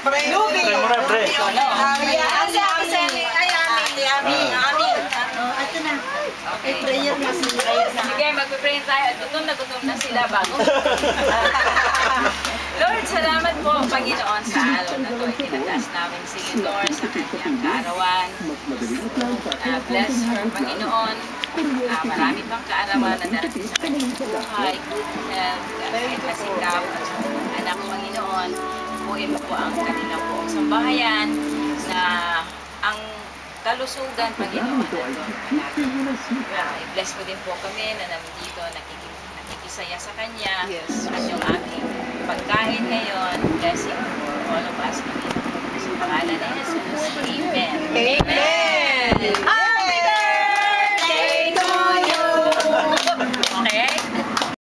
Lubi. Ito na. Prayer na sila. Sige, magpe-pray tayo. Gutom na sila bago. Lord, salamat po, Panginoon, sa araw na ito. Itinataas namin si Lenore sa kanyang kaarawan. Bless her, Panginoon. Marami pang kaarawan na darating sa kanyang buhay. Kahit nasikaw at anak, Panginoon, buuin mo po ang kanilang buong sambahayan na ang kalusugan, Panginoon, i-bless mo din po kami na nandito, nakikisaya sa Kanya, at yung aming pagkain ngayon, blessing for all of us, Panginoon. Sa pangalan ni Jesus, Amen.